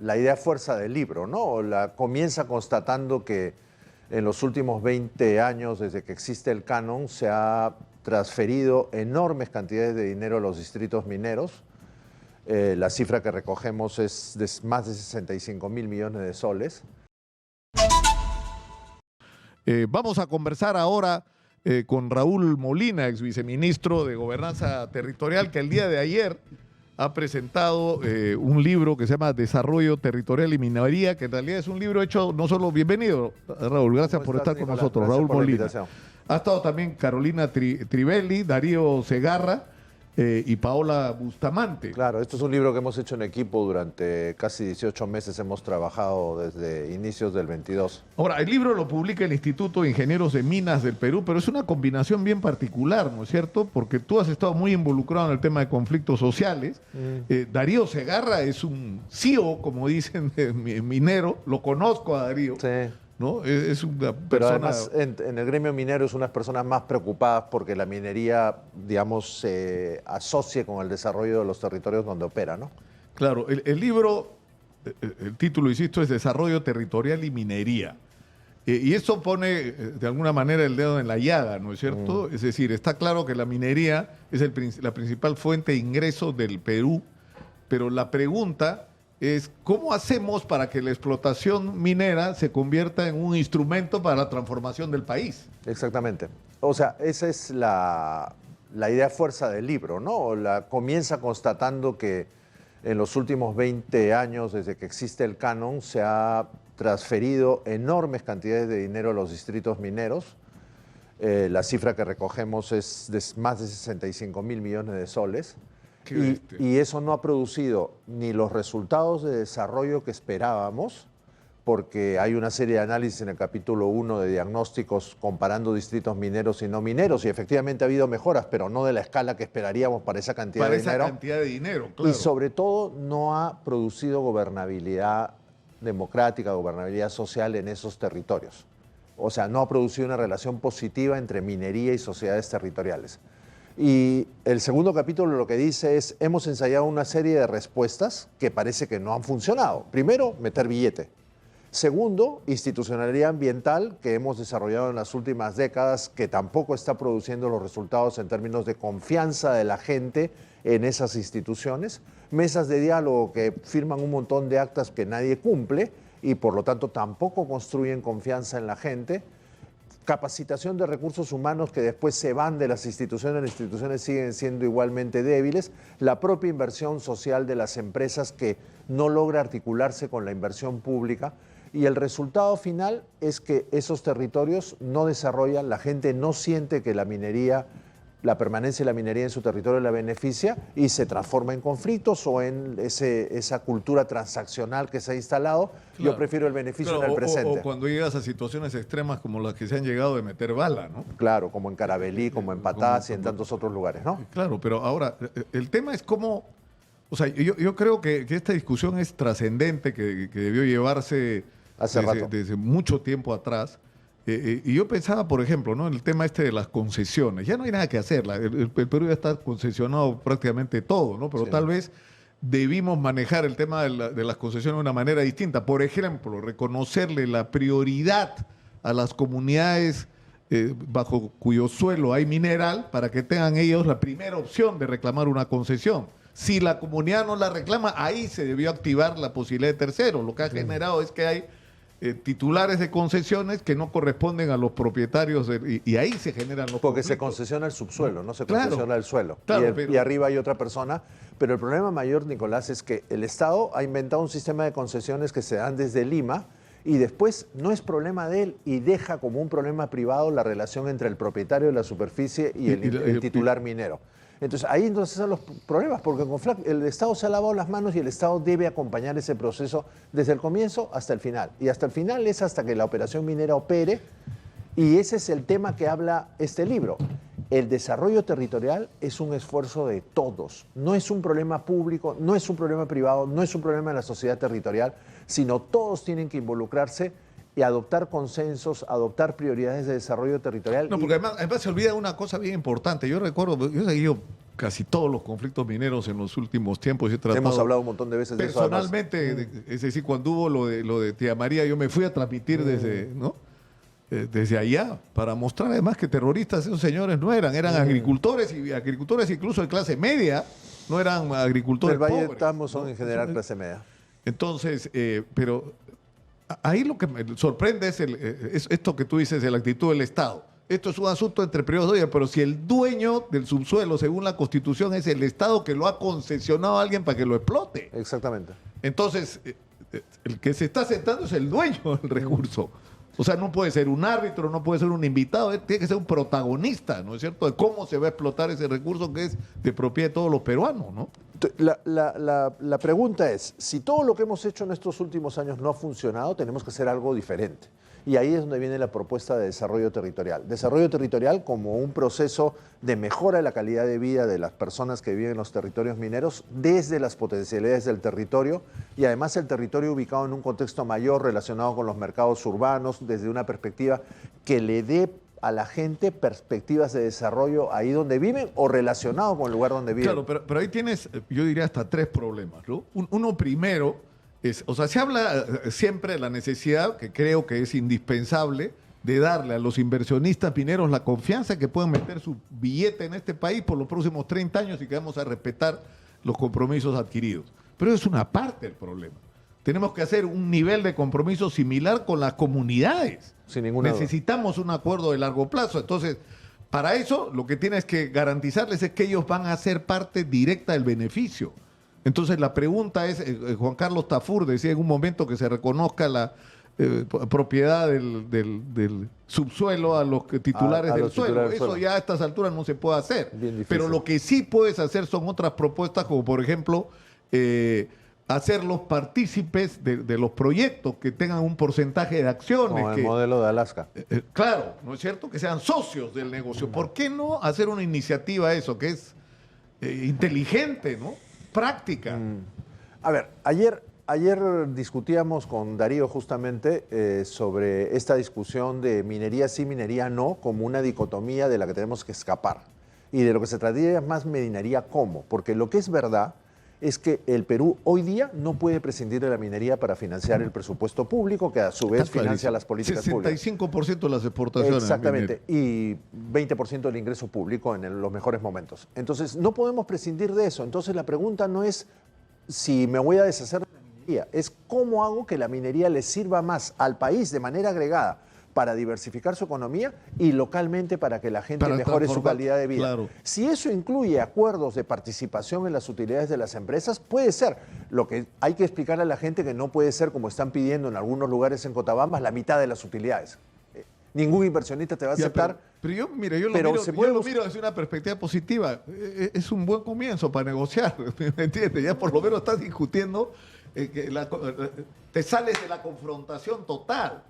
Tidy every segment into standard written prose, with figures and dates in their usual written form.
la idea fuerza del libro, ¿no? Comienza constatando que en los últimos 20 años, desde que existe el canon, se ha transferido enormes cantidades de dinero a los distritos mineros. La cifra que recogemos es de más de 65.000 millones de soles. Vamos a conversar ahora con Raúl Molina, ex viceministro de Gobernanza Territorial, que el día de ayer ha presentado un libro que se llama Desarrollo Territorial y Minería, que en realidad es un libro hecho no solo... Bienvenido, Raúl, gracias por estar con nosotros. Raúl Molina. Ha estado también Carolina Trivelli, Darío Segarra y Paola Bustamante. Claro, esto es un libro que hemos hecho en equipo durante casi 18 meses, hemos trabajado desde inicios del 22. Ahora, el libro lo publica el Instituto de Ingenieros de Minas del Perú, pero es una combinación bien particular, ¿no es cierto? Porque tú has estado muy involucrado en el tema de conflictos sociales. Darío Segarra es un CEO, como dicen, minero, lo conozco a Darío. Sí. ¿No? Es una persona... Pero además en el gremio minero es unas personas más preocupadas porque la minería, digamos, se asocie con el desarrollo de los territorios donde opera, ¿no? Claro, el libro, el título, insisto, es Desarrollo Territorial y Minería. Y eso pone, de alguna manera, el dedo en la llaga, ¿no es cierto? Es decir, está claro que la minería es la principal fuente de ingresos del Perú, pero la pregunta es ¿cómo hacemos para que la explotación minera se convierta en un instrumento para la transformación del país? Exactamente. O sea, esa es la idea fuerza del libro, ¿no? Comienza constatando que en los últimos 20 años, desde que existe el canon, se ha transferido enormes cantidades de dinero a los distritos mineros. La cifra que recogemos es de más de 65.000 millones de soles. Y eso no ha producido ni los resultados de desarrollo que esperábamos, porque hay una serie de análisis en el capítulo 1 de diagnósticos comparando distritos mineros y no mineros, y efectivamente ha habido mejoras, pero no de la escala que esperaríamos para esa cantidad de dinero. Para esa cantidad de dinero, claro. Y sobre todo no ha producido gobernabilidad democrática, gobernabilidad social en esos territorios. O sea, no ha producido una relación positiva entre minería y sociedades territoriales. Y el segundo capítulo lo que dice es, hemos ensayado una serie de respuestas que parece que no han funcionado. Primero, meter billete. Segundo, institucionalidad ambiental que hemos desarrollado en las últimas décadas, que tampoco está produciendo los resultados en términos de confianza de la gente en esas instituciones. Mesas de diálogo que firman un montón de actas que nadie cumple y por lo tanto tampoco construyen confianza en la gente. Capacitación de recursos humanos que después se van de las instituciones siguen siendo igualmente débiles, la propia inversión social de las empresas que no logra articularse con la inversión pública, y el resultado final es que esos territorios no desarrollan, la gente no siente que la minería, la permanencia de la minería en su territorio la beneficia y se transforma en conflictos o en esa cultura transaccional que se ha instalado. Claro. Yo prefiero el beneficio en el presente. O cuando llegas a situaciones extremas como las que se han llegado de meter bala, ¿no? Claro, como en Carabelí, como en Patás y en tantos otros lugares, ¿no? Claro, pero ahora, el tema es cómo... O sea, yo creo que esta discusión es trascendente, que debió llevarse desde mucho tiempo atrás. Y yo pensaba, por ejemplo, ¿no?, en el tema de las concesiones. Ya no hay nada que hacer. El Perú ya está concesionado prácticamente todo, ¿no? Pero sí, tal vez debimos manejar el tema de las concesiones de una manera distinta. Por ejemplo, reconocerle la prioridad a las comunidades bajo cuyo suelo hay mineral para que tengan ellos la primera opción de reclamar una concesión. Si la comunidad no la reclama, ahí se debió activar la posibilidad de terceros. Lo que ha generado es que hay titulares de concesiones que no corresponden a los propietarios y ahí se generan los Porque conflictos. se concesiona el subsuelo, no se Claro, concesiona el suelo. Claro, y arriba hay otra persona. Pero el problema mayor, Nicolás, es que el Estado ha inventado un sistema de concesiones que se dan desde Lima y después no es problema de él y deja como un problema privado la relación entre el propietario de la superficie y el titular minero. Entonces, ahí entonces están los problemas, porque el Estado se ha lavado las manos y el Estado debe acompañar ese proceso desde el comienzo hasta el final. Y hasta el final es hasta que la operación minera opere, y ese es el tema que habla este libro. El desarrollo territorial es un esfuerzo de todos. No es un problema público, no es un problema privado, no es un problema de la sociedad territorial, sino todos tienen que involucrarse y adoptar consensos, adoptar prioridades de desarrollo territorial. No, porque además se olvida una cosa bien importante. Yo recuerdo, yo he seguido casi todos los conflictos mineros en los últimos tiempos. Hemos hablado un montón de veces de eso. Personalmente, es decir, cuando hubo lo de Tía María, yo me fui a transmitir desde, ¿no? Desde allá, para mostrar además que terroristas esos señores no eran agricultores, y agricultores incluso de clase media, no eran agricultores pobres. El Valle de Tamo son en general clase media. Entonces, pero ahí lo que me sorprende es esto que tú dices de la actitud del Estado. Esto es un asunto entre privados, pero si el dueño del subsuelo, según la Constitución, es el Estado que lo ha concesionado a alguien para que lo explote. Exactamente. Entonces, el que se está sentando es el dueño del recurso. O sea, no puede ser un árbitro, no puede ser un invitado, tiene que ser un protagonista, ¿no es cierto?, de cómo se va a explotar ese recurso que es de propiedad de todos los peruanos, ¿no? La pregunta es, si todo lo que hemos hecho en estos últimos años no ha funcionado, tenemos que hacer algo diferente. Y ahí es donde viene la propuesta de desarrollo territorial. Desarrollo territorial como un proceso de mejora de la calidad de vida de las personas que viven en los territorios mineros desde las potencialidades del territorio y además el territorio ubicado en un contexto mayor relacionado con los mercados urbanos desde una perspectiva que le dé a la gente perspectivas de desarrollo ahí donde viven o relacionado con el lugar donde viven. Claro, pero ahí tienes, yo diría, hasta tres problemas, ¿no? Uno primero o sea, se habla siempre de la necesidad, que creo que es indispensable, de darle a los inversionistas mineros la confianza que puedan meter su billete en este país por los próximos 30 años y que vamos a respetar los compromisos adquiridos. Pero es una parte del problema. Tenemos que hacer un nivel de compromiso similar con las comunidades. Sin ninguna duda. Necesitamos un acuerdo de largo plazo. Entonces, para eso, lo que tienes que garantizarles es que ellos van a ser parte directa del beneficio. Entonces la pregunta es, Juan Carlos Tafur decía en un momento que se reconozca la propiedad del subsuelo a los titulares del suelo. Eso ya a estas alturas no se puede hacer. Pero lo que sí puedes hacer son otras propuestas, como por ejemplo hacerlos partícipes de los proyectos que tengan un porcentaje de acciones. Como el modelo de Alaska. Claro, ¿no es cierto? Que sean socios del negocio. ¿Por qué no hacer una iniciativa eso, que es inteligente, ¿no? Práctica. A ver, ayer discutíamos con Darío justamente sobre esta discusión de minería sí, minería no, como una dicotomía de la que tenemos que escapar. Y de lo que se trataría es más minería cómo, porque lo que es verdad es que el Perú hoy día no puede prescindir de la minería para financiar el presupuesto público, que a su vez financia las políticas públicas. 65% de las exportaciones. Exactamente, y 20% del ingreso público en los mejores momentos. Entonces, no podemos prescindir de eso. Entonces, la pregunta no es si me voy a deshacer de la minería, es cómo hago que la minería le sirva más al país de manera agregada para diversificar su economía y localmente para que la gente mejore su calidad de vida. Claro. Si eso incluye acuerdos de participación en las utilidades de las empresas, puede ser. Lo que hay que explicarle a la gente que no puede ser, como están pidiendo en algunos lugares en Cotabambas, la mitad de las utilidades. Ningún inversionista te va a aceptar. Pero yo lo miro desde una perspectiva positiva. Es un buen comienzo para negociar, ¿me entiendes? Ya por lo menos estás discutiendo te sales de la confrontación total.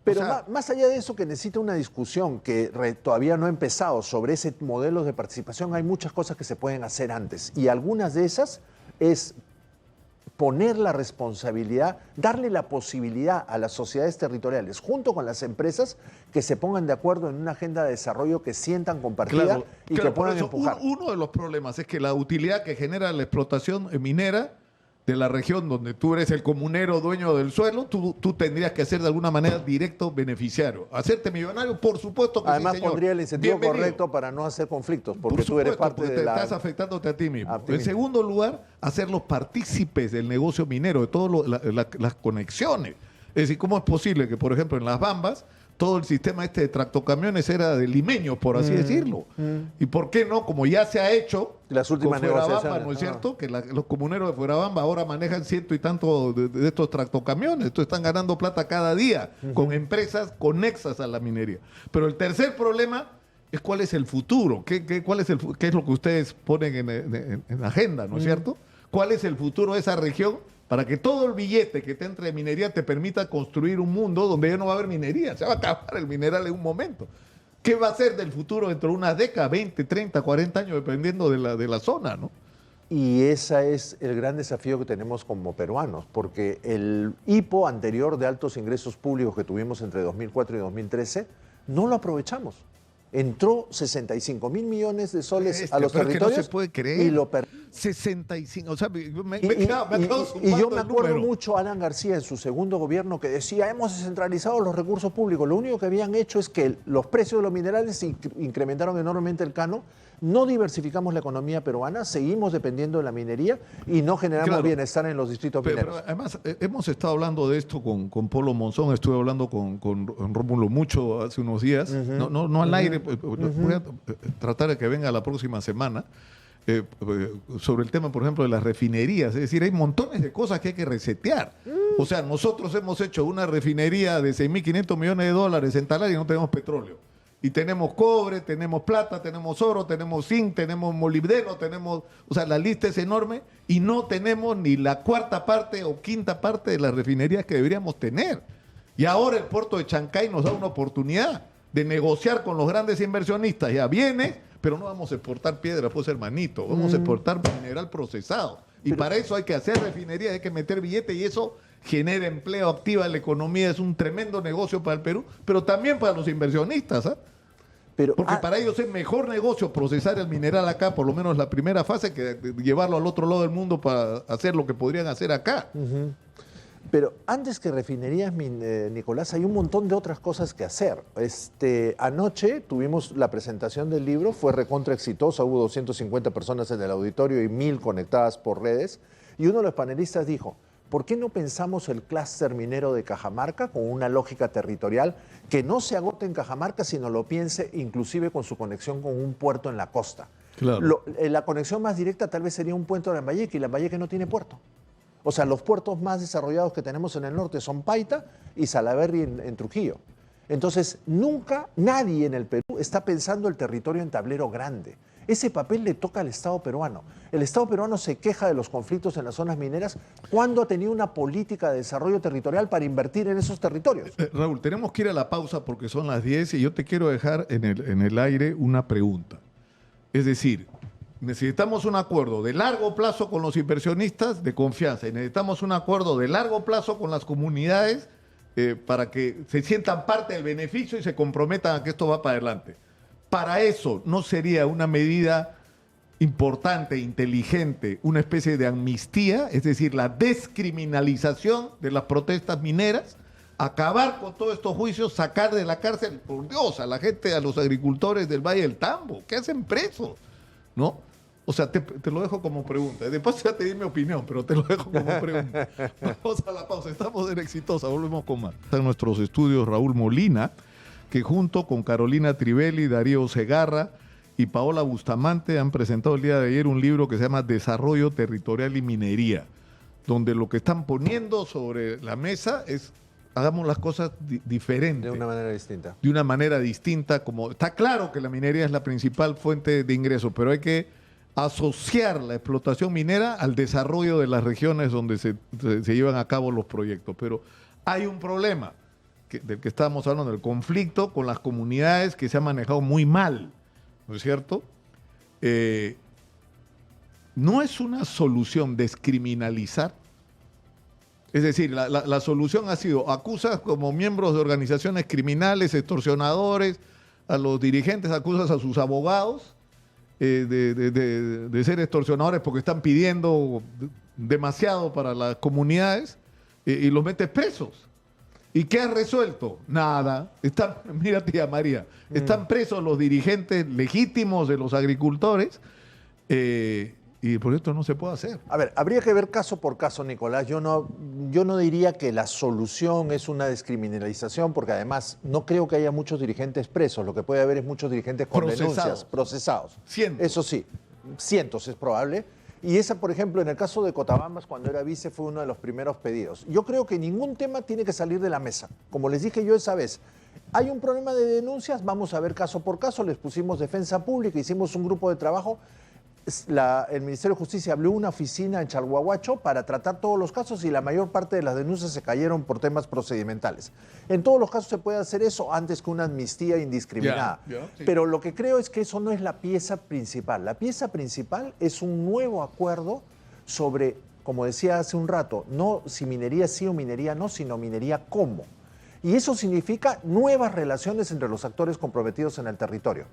Pero más allá de eso, que necesita una discusión que todavía no ha empezado sobre ese modelo de participación, hay muchas cosas que se pueden hacer antes. Y algunas de esas es poner la responsabilidad, darle la posibilidad a las sociedades territoriales, junto con las empresas, que se pongan de acuerdo en una agenda de desarrollo que sientan compartida y que puedan empujar. Uno de los problemas es que la utilidad que genera la explotación minera de la región donde tú eres el comunero dueño del suelo, tú tendrías que ser de alguna manera directo beneficiario. Hacerte millonario, por supuesto que además sí, señor. Pondría el incentivo correcto para no hacer conflictos, porque tú eres parte de estás afectándote a ti mismo. En segundo lugar, hacerlos partícipes del negocio minero, de todas las conexiones. Es decir, ¿cómo es posible que, por ejemplo, en Las Bambas todo el sistema de tractocamiones era de limeños, por así decirlo? ¿Y por qué no? Como ya se ha hecho las últimas con negociaciones, ¿no es cierto? Que los comuneros de Fuerabamba ahora manejan 100 y tanto de estos tractocamiones. Estos están ganando plata cada día con empresas conexas a la minería. Pero el tercer problema es cuál es el futuro. ¿Qué es lo que ustedes ponen en la agenda, ¿no es cierto? ¿Cuál es el futuro de esa región? Para que todo el billete que te entre de minería te permita construir un mundo donde ya no va a haber minería. Se va a acabar el mineral en un momento. ¿Qué va a ser del futuro dentro de unas décadas, 20, 30, 40 años, dependiendo de la zona, ¿no? Y ese es el gran desafío que tenemos como peruanos, porque el hipo anterior de altos ingresos públicos que tuvimos entre 2004 y 2013 no lo aprovechamos. Entró 65.000 millones de soles a los territorios. Es que no se puede creer. Y lo 65, o sea, y yo me acuerdo mucho a Alan García en su segundo gobierno que decía, hemos descentralizado los recursos públicos. Lo único que habían hecho es que los precios de los minerales incrementaron enormemente el canon, no diversificamos la economía peruana, seguimos dependiendo de la minería y no generamos bienestar en los distritos mineros. Pero además, hemos estado hablando de esto con Polo Monzón, estuve hablando con Rómulo Mucho hace unos días, no al aire, voy a tratar de que venga la próxima semana, sobre el tema, por ejemplo, de las refinerías. Es decir, hay montones de cosas que hay que resetear. O sea, nosotros hemos hecho una refinería de 6.500 millones de dólares en Talar y no tenemos petróleo. Y tenemos cobre, tenemos plata, tenemos oro, tenemos zinc, tenemos molibdeno, o sea, la lista es enorme y no tenemos ni la cuarta parte o quinta parte de las refinerías que deberíamos tener. Y ahora el puerto de Chancay nos da una oportunidad de negociar con los grandes inversionistas. Ya viene, pero no vamos a exportar piedra, pues hermanito, vamos a exportar mineral procesado. Y para eso hay que hacer refinería, hay que meter billetes y eso genera empleo, activa la economía, es un tremendo negocio para el Perú, pero también para los inversionistas, ¿ah? Porque para ellos es mejor negocio procesar el mineral acá, por lo menos la primera fase, que llevarlo al otro lado del mundo para hacer lo que podrían hacer acá. Pero antes que refinerías, Nicolás, hay un montón de otras cosas que hacer. Anoche tuvimos la presentación del libro, fue recontra exitosa, hubo 250 personas en el auditorio y 1.000 conectadas por redes, y uno de los panelistas dijo, ¿por qué no pensamos el clúster minero de Cajamarca con una lógica territorial que no se agote en Cajamarca, sino lo piense inclusive con su conexión con un puerto en la costa? Claro. La conexión más directa tal vez sería un puente de Lambayeque, y Lambayeque no tiene puerto. O sea, los puertos más desarrollados que tenemos en el norte son Paita y Salaberry en Trujillo. Entonces, nunca nadie en el Perú está pensando el territorio en tablero grande. Ese papel le toca al Estado peruano. El Estado peruano se queja de los conflictos en las zonas mineras cuando ha tenido una política de desarrollo territorial para invertir en esos territorios. Raúl, tenemos que ir a la pausa porque son las 10 y yo te quiero dejar en el aire una pregunta. Es decir, necesitamos un acuerdo de largo plazo con los inversionistas de confianza y necesitamos un acuerdo de largo plazo con las comunidades para que se sientan parte del beneficio y se comprometan a que esto va para adelante. Para eso no sería una medida importante, inteligente, una especie de amnistía, es decir, la descriminalización de las protestas mineras, acabar con todos estos juicios, sacar de la cárcel, por Dios, a la gente, a los agricultores del Valle del Tambo, que hacen presos, ¿no? O sea, te lo dejo como pregunta. Después ya te di mi opinión, pero te lo dejo como pregunta. Vamos a la pausa, estamos en Exitosa, volvemos con más. Está en nuestros estudios Raúl Molina, que junto con Carolina Trivelli, Darío Segarra y Paola Bustamante han presentado el día de ayer un libro que se llama Desarrollo Territorial y Minería, donde lo que están poniendo sobre la mesa es hagamos las cosas diferentes. De una manera distinta. De una manera distinta, como está claro que la minería es la principal fuente de ingresos, pero hay que asociar la explotación minera al desarrollo de las regiones donde se llevan a cabo los proyectos. Pero hay un problema del que estábamos hablando, el conflicto con las comunidades que se ha manejado muy mal, ¿no es cierto? No es una solución descriminalizar. Es decir, la solución ha sido acusas como miembros de organizaciones criminales, extorsionadores, a los dirigentes, acusas a sus abogados de ser extorsionadores porque están pidiendo demasiado para las comunidades y los metes presos. ¿Y qué has resuelto? Nada. Mira, tía María, están presos los dirigentes legítimos de los agricultores y por esto no se puede hacer. A ver, habría que ver caso por caso, Nicolás. Yo no diría que la solución es una descriminalización, porque además no creo que haya muchos dirigentes presos. Lo que puede haber es muchos dirigentes con denuncias procesados. Cientos. Eso sí, cientos es probable. Y esa, por ejemplo, en el caso de Cotabambas, cuando era vice, fue uno de los primeros pedidos. Yo creo que ningún tema tiene que salir de la mesa. Como les dije yo esa vez, hay un problema de denuncias, vamos a ver caso por caso, les pusimos defensa pública, hicimos un grupo de trabajo. El Ministerio de Justicia abrió una oficina en Chalhuahuacho para tratar todos los casos y la mayor parte de las denuncias se cayeron por temas procedimentales. En todos los casos se puede hacer eso antes que una amnistía indiscriminada. Sí. Pero lo que creo es que eso no es la pieza principal. La pieza principal es un nuevo acuerdo sobre, como decía hace un rato, no si minería sí o minería no, sino minería cómo. Y eso significa nuevas relaciones entre los actores comprometidos en el territorio.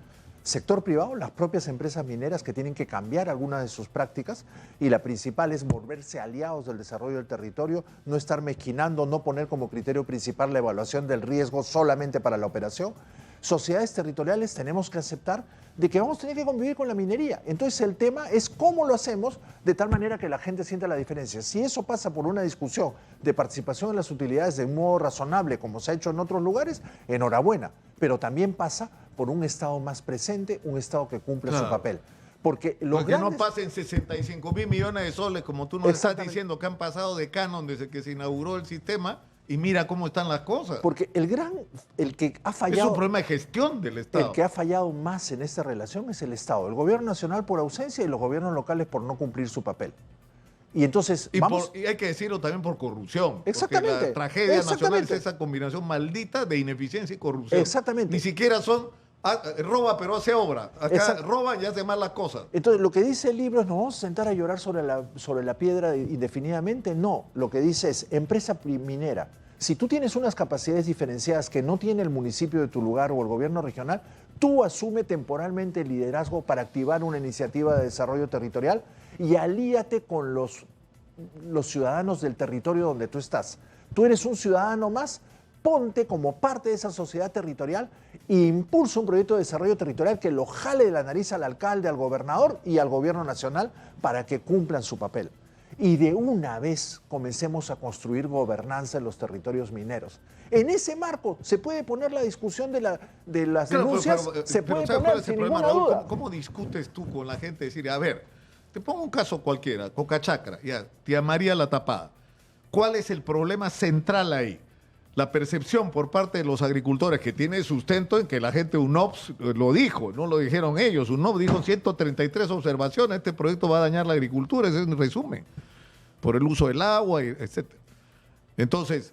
Sector privado, las propias empresas mineras que tienen que cambiar algunas de sus prácticas, y la principal es volverse aliados del desarrollo del territorio, no estar mezquinando, no poner como criterio principal la evaluación del riesgo solamente para la operación. Sociedades territoriales tenemos que aceptar de que vamos a tener que convivir con la minería. Entonces el tema es cómo lo hacemos de tal manera que la gente sienta la diferencia. Si eso pasa por una discusión de participación en las utilidades de un modo razonable, como se ha hecho en otros lugares, enhorabuena. Pero también pasa por un Estado más presente, un Estado que cumpla su papel. Porque no pasen 65.000 millones de soles, como tú nos estás diciendo, que han pasado de canon desde que se inauguró el sistema, y mira cómo están las cosas. Porque el que ha fallado... Es un problema de gestión del Estado. El que ha fallado más en esta relación es el Estado. El gobierno nacional por ausencia y los gobiernos locales por no cumplir su papel. Y entonces y hay que decirlo también por corrupción. Exactamente. Porque la tragedia nacional es esa combinación maldita de ineficiencia y corrupción. Exactamente. Ni siquiera son... roba pero hace obra. Acá roban y hace mal las cosas. Entonces, lo que dice el libro es: ¿nos vamos a sentar a llorar sobre la piedra indefinidamente? No. Lo que dice es: empresa minera, si tú tienes unas capacidades diferenciadas que no tiene el municipio de tu lugar o el gobierno regional, tú asume temporalmente el liderazgo para activar una iniciativa de desarrollo territorial y alíate con los ciudadanos del territorio donde tú estás. Tú eres un ciudadano más, ponte como parte de esa sociedad territorial e impulsa un proyecto de desarrollo territorial que lo jale de la nariz al alcalde, al gobernador y al gobierno nacional para que cumplan su papel. Y de una vez comencemos a construir gobernanza en los territorios mineros. En ese marco se puede poner la discusión de las denuncias, se puede poner sin ninguna duda. ¿Cómo discutes tú con la gente? Decir, a ver, te pongo un caso cualquiera, Cocachacra, ya, Tía María la Tapada. ¿Cuál es el problema central ahí? La percepción por parte de los agricultores, que tiene sustento en que la gente UNOPS lo dijo, no lo dijeron ellos. UNOPS dijo 133 observaciones, este proyecto va a dañar la agricultura, ese es el resumen, por el uso del agua, etc. Entonces,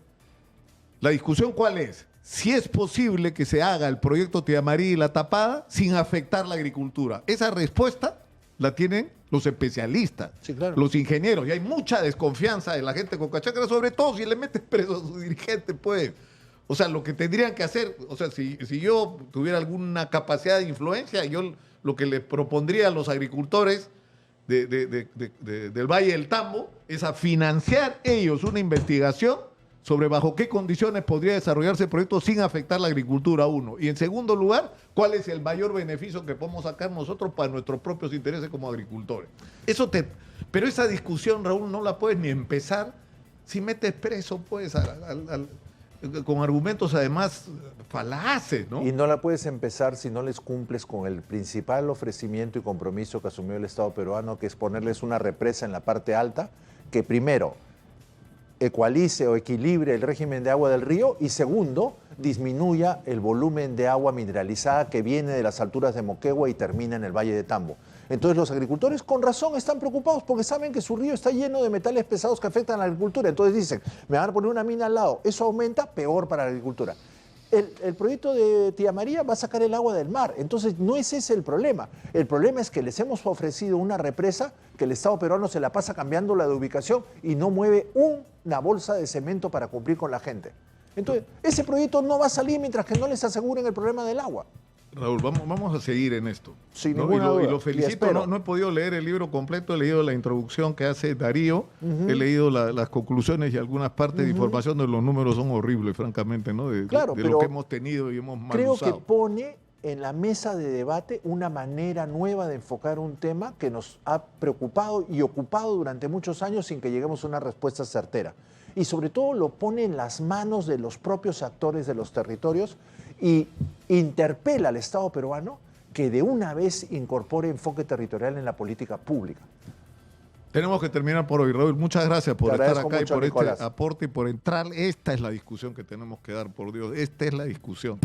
¿la discusión cuál es? Si es posible que se haga el proyecto Tía María y la Tapada sin afectar la agricultura. Esa respuesta la tienen los especialistas, sí, claro, los ingenieros, y hay mucha desconfianza de la gente de Cocachacra, sobre todo si le metes preso a su dirigente, pues. O sea, lo que tendrían que hacer, o sea, si yo tuviera alguna capacidad de influencia, yo lo que le propondría a los agricultores del Valle del Tambo es a financiar ellos una investigación sobre bajo qué condiciones podría desarrollarse el proyecto sin afectar la agricultura, uno. Y en segundo lugar, cuál es el mayor beneficio que podemos sacar nosotros para nuestros propios intereses como agricultores. Pero esa discusión, Raúl, no la puedes ni empezar si metes preso, pues, con argumentos además falaces, ¿no? Y no la puedes empezar si no les cumples con el principal ofrecimiento y compromiso que asumió el Estado peruano, que es ponerles una represa en la parte alta, que primero ecualice o equilibre el régimen de agua del río y segundo, disminuya el volumen de agua mineralizada que viene de las alturas de Moquegua y termina en el Valle de Tambo. Entonces los agricultores con razón están preocupados porque saben que su río está lleno de metales pesados que afectan a la agricultura. Entonces dicen, me van a poner una mina al lado, eso aumenta, peor para la agricultura. El proyecto de Tía María va a sacar el agua del mar, entonces no es ese el problema. El problema es que les hemos ofrecido una represa que el Estado peruano se la pasa cambiando la de ubicación y no mueve una bolsa de cemento para cumplir con la gente. Entonces, ese proyecto no va a salir mientras que no les aseguren el problema del agua. Raúl, vamos a seguir en esto. Sin ninguna duda. Y lo felicito, no he podido leer el libro completo, he leído la introducción que hace Darío, he leído las conclusiones y algunas partes de información de los números son horribles, francamente, ¿no? De lo que hemos tenido y hemos mal usado. Creo que pone en la mesa de debate una manera nueva de enfocar un tema que nos ha preocupado y ocupado durante muchos años sin que lleguemos a una respuesta certera. Y sobre todo lo pone en las manos de los propios actores de los territorios y interpela al Estado peruano que de una vez incorpore enfoque territorial en la política pública. Tenemos que terminar por hoy, Raúl. Muchas gracias por estar acá y por Nicolás. este aporte y por entrar. Esta es la discusión que tenemos que dar, por Dios. Esta es la discusión.